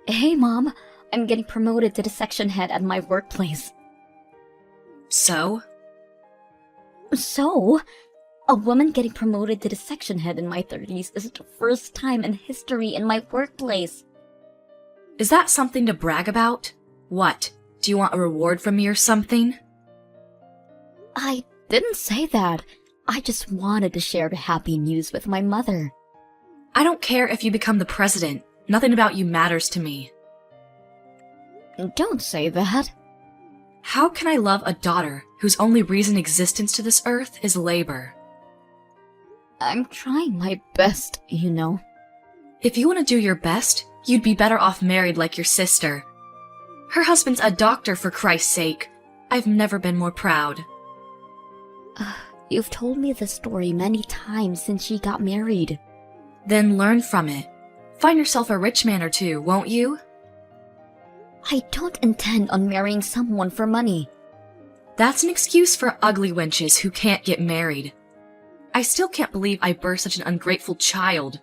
Hey, Mom. I'm getting promoted to the section head at my workplace. So? So, a woman getting promoted to the section head in my 30s is the first time in history in my workplace. Is that something to brag about? What? Do you want a reward from me or something? I didn't say that. I just wanted to share the happy news with my mother. I don't care if you become the president. Nothing about you matters to me. Don't say that. How can I love a daughter whose only reason existence to this earth is labor? I'm trying my best, you know. If you want to do your best, you'd be better off married like your sister. Her husband's a doctor, for Christ's sake. I've never been more proud. You've told me this story many times since she got married. Then learn from it. Find yourself a rich man or two, won't you? I don't intend on marrying someone for money. That's an excuse for ugly wenches who can't get married. I still can't believe I birthed such an ungrateful child.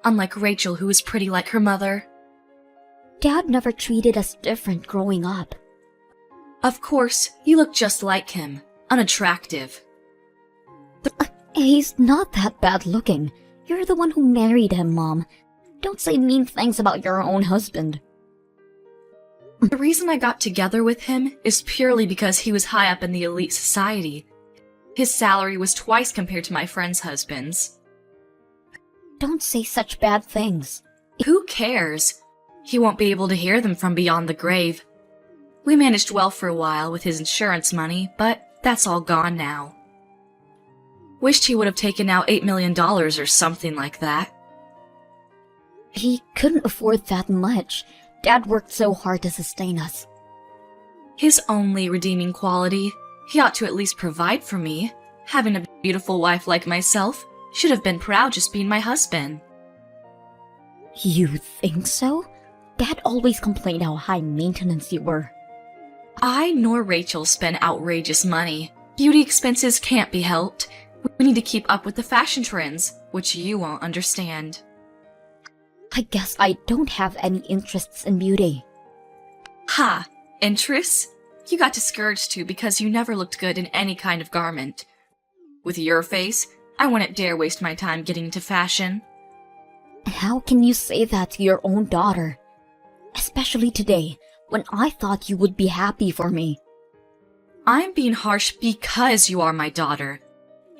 Unlike Rachel, who is pretty like her mother. Dad never treated us different growing up. Of course, you look just like him. Unattractive. He's not that bad looking. You're the one who married him, Mom. Don't say mean things about your own husband. The reason I got together with him is purely because he was high up in the elite society. His salary was twice compared to my friends' husbands. Don't say such bad things. Who cares? He won't be able to hear them from beyond the grave. We managed well for a while with his insurance money, but that's all gone now. Wished he would have taken out $8 million or something like that. He couldn't afford that much. Dad worked so hard to sustain us. His only redeeming quality, he ought to at least provide for me. Having a beautiful wife like myself, should have been proud just being my husband. You think so? Dad always complained how high maintenance you were. I nor Rachel spend outrageous money. Beauty expenses can't be helped. We need to keep up with the fashion trends, which you won't understand. I guess I don't have any interests in beauty. Ha! Interests? You got discouraged too because you never looked good in any kind of garment. With your face, I wouldn't dare waste my time getting into fashion. How can you say that to your own daughter? Especially today, when I thought you would be happy for me. I'm being harsh because you are my daughter.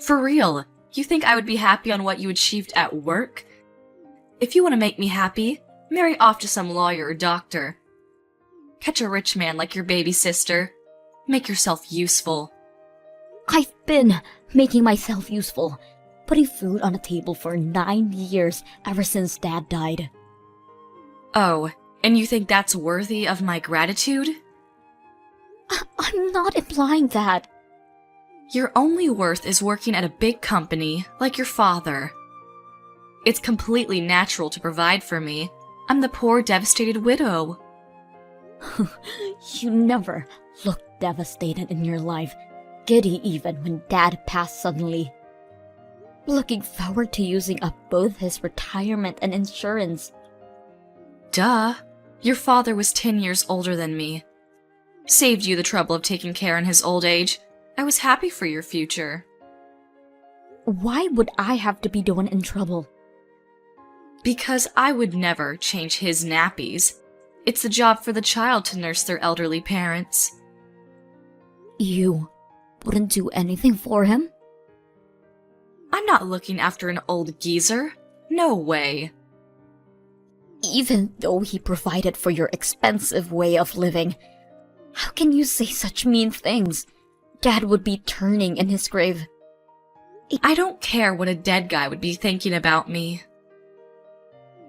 For real, you think I would be happy on what you achieved at work? If you want to make me happy, marry off to some lawyer or doctor. Catch a rich man like your baby sister. Make yourself useful. I've been making myself useful, putting food on the table for 9 years ever since Dad died. Oh, and you think that's worthy of my gratitude? I'm not implying that. Your only worth is working at a big company like your father. It's completely natural to provide for me. I'm the poor, devastated widow. You never looked devastated in your life, giddy even when Dad passed suddenly. Looking forward to using up both his retirement and insurance. Duh. Your father was 10 years older than me. Saved you the trouble of taking care in his old age. I was happy for your future. Why would I have to be the one in trouble? Because I would never change his nappies. It's the job for the child to nurse their elderly parents. You wouldn't do anything for him? I'm not looking after an old geezer. No way. Even though he provided for your expensive way of living, how can you say such mean things? Dad would be turning in his grave. I don't care what a dead guy would be thinking about me.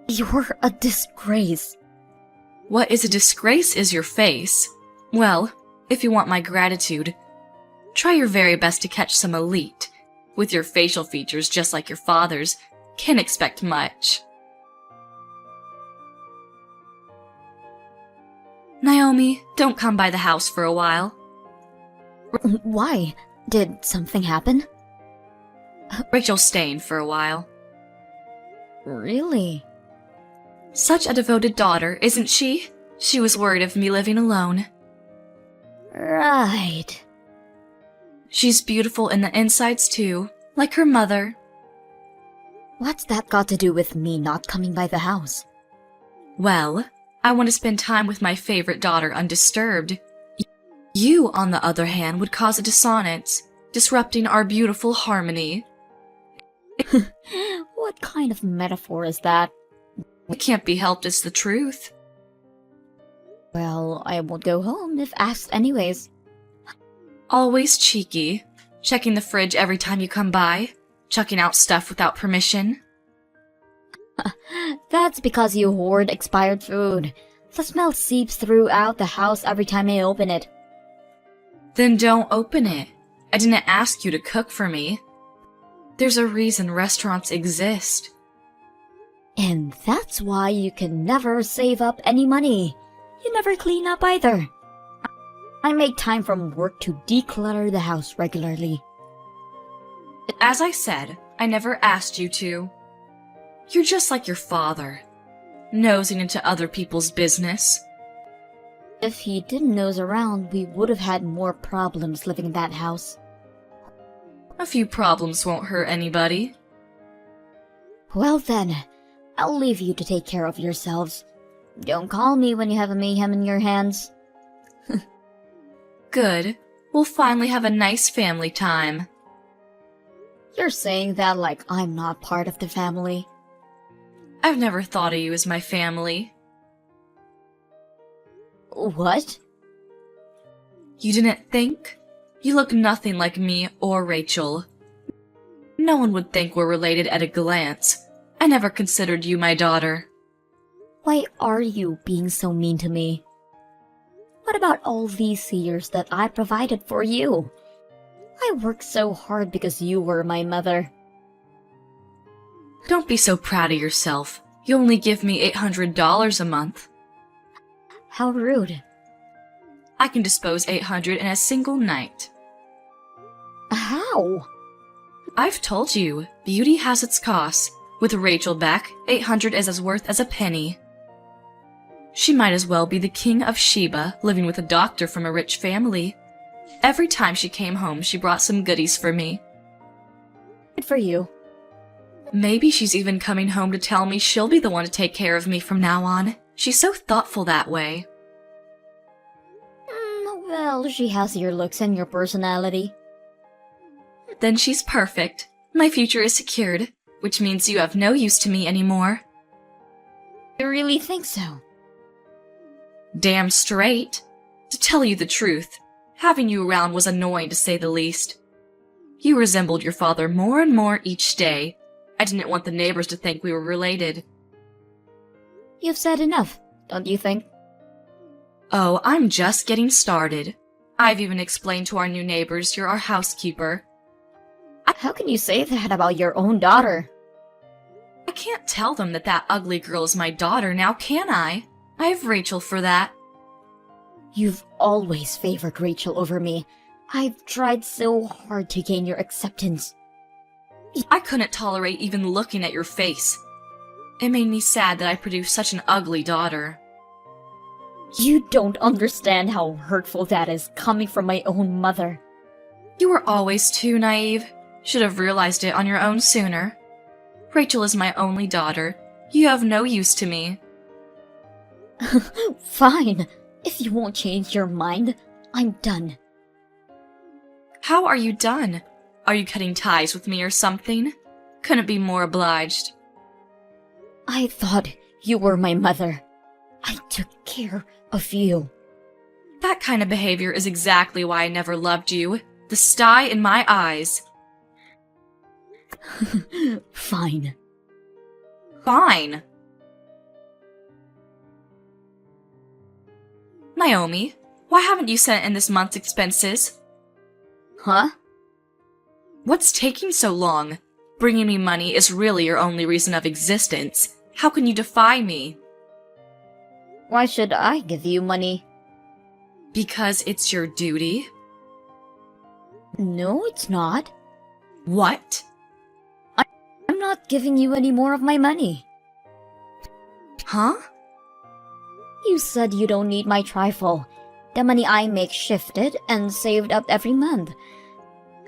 You're a disgrace. What is a disgrace is your face. Well, if you want my gratitude, try your very best to catch some elite. With your facial features just like your father's, can't expect much. Naomi, don't come by the house for a while. Why? Did something happen? Rachel's staying for a while. Really? Such a devoted daughter, isn't she? She was worried of me living alone. Right. She's beautiful in the insides too, like her mother. What's that got to do with me not coming by the house? Well, I want to spend time with my favorite daughter undisturbed. You, on the other hand, would cause a dissonance, disrupting our beautiful harmony. What kind of metaphor is that? It can't be helped, it's the truth. Well, I won't go home if asked anyways. Always cheeky, checking the fridge every time you come by, chucking out stuff without permission. That's because you hoard expired food. The smell seeps throughout the house every time I open it. Then don't open it. I didn't ask you to cook for me. There's a reason restaurants exist. And that's why you can never save up any money. You never clean up either. I make time from work to declutter the house regularly. As I said, I never asked you to. You're just like your father, nosing into other people's business. If he didn't nose around, we would have had more problems living in that house. A few problems won't hurt anybody. Well then, I'll leave you to take care of yourselves. Don't call me when you have a mayhem in your hands. Good. We'll finally have a nice family time. You're saying that like I'm not part of the family. I've never thought of you as my family. What? You didn't think? You look nothing like me or Rachel. No one would think we're related at a glance. I never considered you my daughter. Why are you being so mean to me? What about all these years that I provided for you? I worked so hard because you were my mother. Don't be so proud of yourself. You only give me $800 a month. How rude. I can dispose $800 in a single night. How? I've told you, beauty has its costs. With Rachel back, $800 is as worth as a penny. She might as well be the king of Sheba, living with a doctor from a rich family. Every time she came home, she brought some goodies for me. Good for you. Maybe she's even coming home to tell me she'll be the one to take care of me from now on. She's so thoughtful that way. Well, she has your looks and your personality. Then she's perfect. My future is secured, which means you have no use to me anymore. You really think so? Damn straight. To tell you the truth, having you around was annoying to say the least. You resembled your father more and more each day. I didn't want the neighbors to think we were related. You've said enough, don't you think? Oh, I'm just getting started. I've even explained to our new neighbors you're our housekeeper. How can you say that about your own daughter? I can't tell them that that ugly girl is my daughter now, can I? I have Rachel for that. You've always favored Rachel over me. I've tried so hard to gain your acceptance. I couldn't tolerate even looking at your face. It made me sad that I produced such an ugly daughter. You don't understand how hurtful that is coming from my own mother. You were always too naive. Should have realized it on your own sooner. Rachel is my only daughter. You have no use to me. Fine. If you won't change your mind, I'm done. How are you done? Are you cutting ties with me or something? Couldn't be more obliged. I thought you were my mother. I took care of you. That kind of behavior is exactly why I never loved you. The sty in my eyes. Fine. Fine. Naomi, why haven't you sent in this month's expenses? Huh? What's taking so long? Bringing me money is really your only reason of existence. How can you defy me? Why should I give you money? Because it's your duty. No, it's not. What? I'm not giving you any more of my money. Huh? You said you don't need my trifle. The money I make shifted and saved up every month.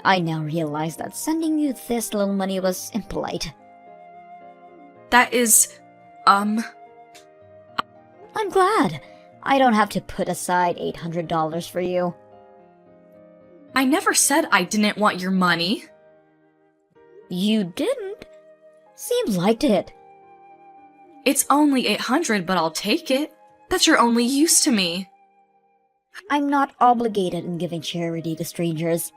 I now realize that sending you this little money was impolite. That is, I'm glad. I don't have to put aside $800 for you. I never said I didn't want your money. You didn't? Seems like it. It's only $800, but I'll take it. That's your only use to me. I'm not obligated in giving charity to strangers.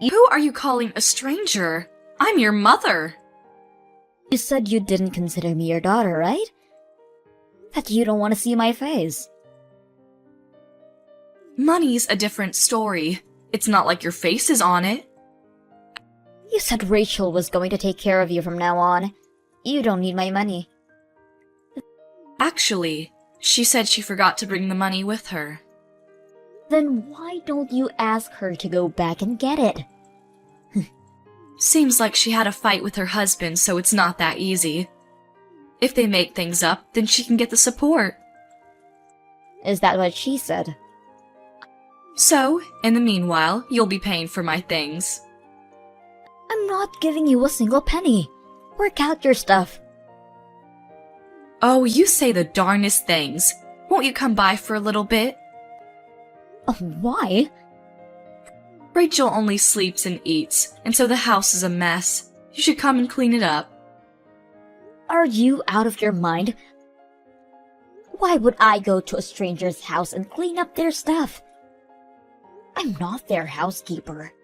Who are you calling a stranger? I'm your mother. You said you didn't consider me your daughter, right? That you don't want to see my face. Money's a different story. It's not like your face is on it. You said Rachel was going to take care of you from now on. You don't need my money. Actually, she said she forgot to bring the money with her. Then why don't you ask her to go back and get it? Seems like she had a fight with her husband, so it's not that easy. If they make things up, then she can get the support. Is that what she said? So, in the meanwhile, you'll be paying for my things. I'm not giving you a single penny. Work out your stuff. Oh, you say the darnest things. Won't you come by for a little bit? Oh, why? Rachel only sleeps and eats, and so the house is a mess. You should come and clean it up. Are you out of your mind? Why would I go to a stranger's house and clean up their stuff? I'm not their housekeeper.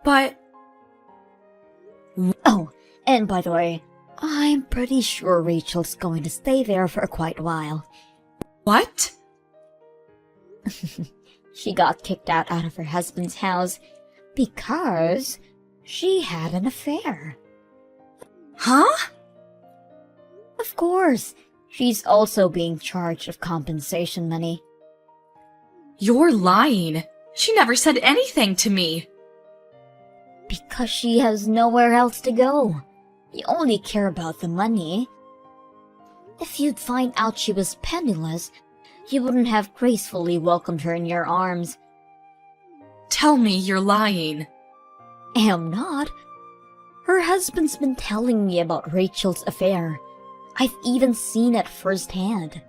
But... Oh, and by the way, I'm pretty sure Rachel's going to stay there for quite a while. What? She got kicked out of her husband's house because she had an affair. Huh? Of course, she's also being charged of compensation money. You're lying. She never said anything to me. Because she has nowhere else to go. You only care about the money. If you'd find out she was penniless, you wouldn't have gracefully welcomed her in your arms. Tell me you're lying. Am not. Her husband's been telling me about Rachel's affair. I've even seen it firsthand.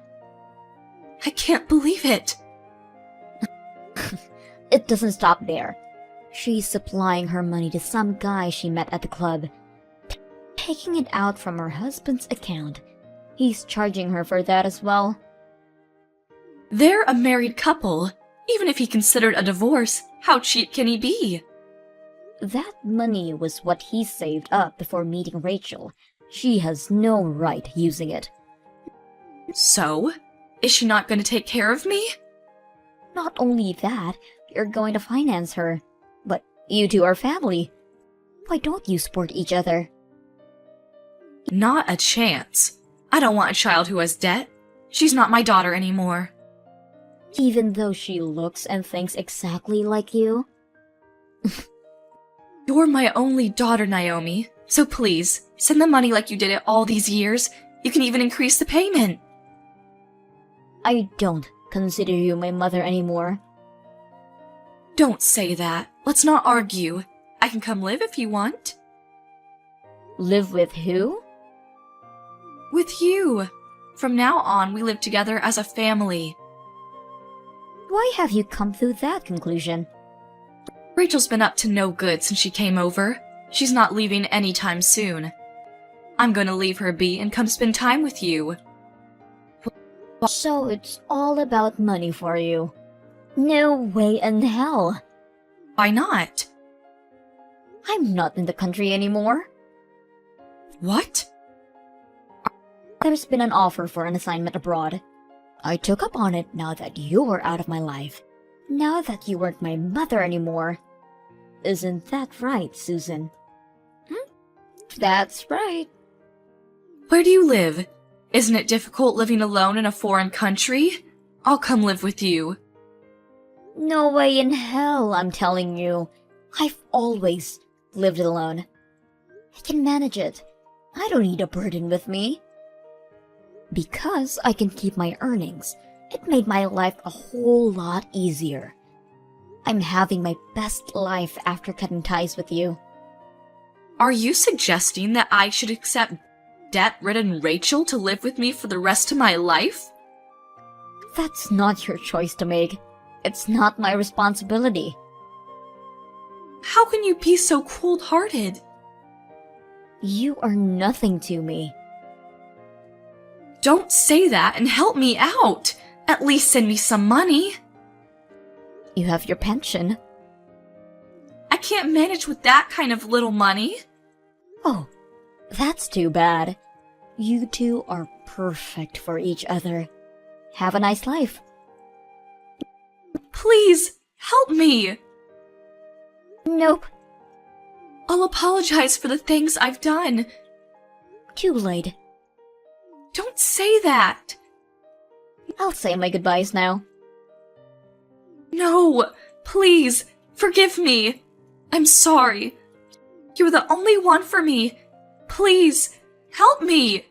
I can't believe it. It doesn't stop there. She's supplying her money to some guy she met at the club, taking it out from her husband's account. He's charging her for that as well. They're a married couple. Even if he considered a divorce, how cheap can he be? That money was what he saved up before meeting Rachel. She has no right using it. So? Is she not going to take care of me? Not only that, you're going to finance her. But you two are family. Why don't you support each other? Not a chance. I don't want a child who has debt. She's not my daughter anymore. Even though she looks and thinks exactly like you? You're my only daughter, Naomi. So please, send the money like you did it all these years. You can even increase the payment. I don't consider you my mother anymore. Don't say that. Let's not argue. I can come live if you want. Live with who? With you. From now on, we live together as a family. Why have you come to that conclusion? Rachel's been up to no good since she came over. She's not leaving anytime soon. I'm gonna leave her be and come spend time with you. So it's all about money for you. No way in hell. Why not? I'm not in the country anymore. What? There's been an offer for an assignment abroad. I took up on it now that you were out of my life. Now that you weren't my mother anymore. Isn't that right, Susan? That's right. Where do you live? Isn't it difficult living alone in a foreign country? I'll come live with you. No way in hell, I'm telling you. I've always lived alone. I can manage it. I don't need a burden with me. Because I can keep my earnings, it made my life a whole lot easier. I'm having my best life after cutting ties with you. Are you suggesting that I should accept debt-ridden Rachel to live with me for the rest of my life? That's not your choice to make. It's not my responsibility. How can you be so cold-hearted? You are nothing to me. Don't say that and help me out. At least send me some money. You have your pension. I can't manage with that kind of little money. Oh, that's too bad. You two are perfect for each other. Have a nice life. Please, help me. Nope, I'll apologize for the things I've done. too late. Don't say that. I'll say my goodbyes now. No, please, forgive me. I'm sorry. You're the only one for me. Please, help me.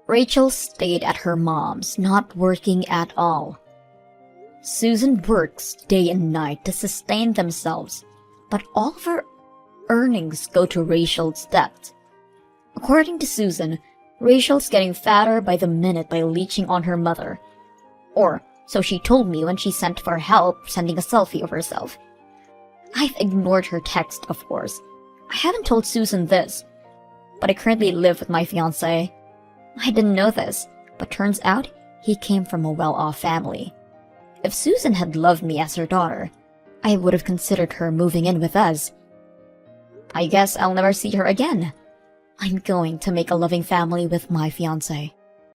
Rachel stayed at her mom's, not working at all. Susan works day and night to sustain themselves, but all of her earnings go to Rachel's debt. According to Susan, Rachel's getting fatter by the minute by leeching on her mother. Or, so she told me when she sent for help sending a selfie of herself. I've ignored her text, of course. I haven't told Susan this, but I currently live with my fiancé. I didn't know this, but turns out he came from a well-off family. If Susan had loved me as her daughter, I would have considered her moving in with us. I guess I'll never see her again. I'm going to make a loving family with my fiancé.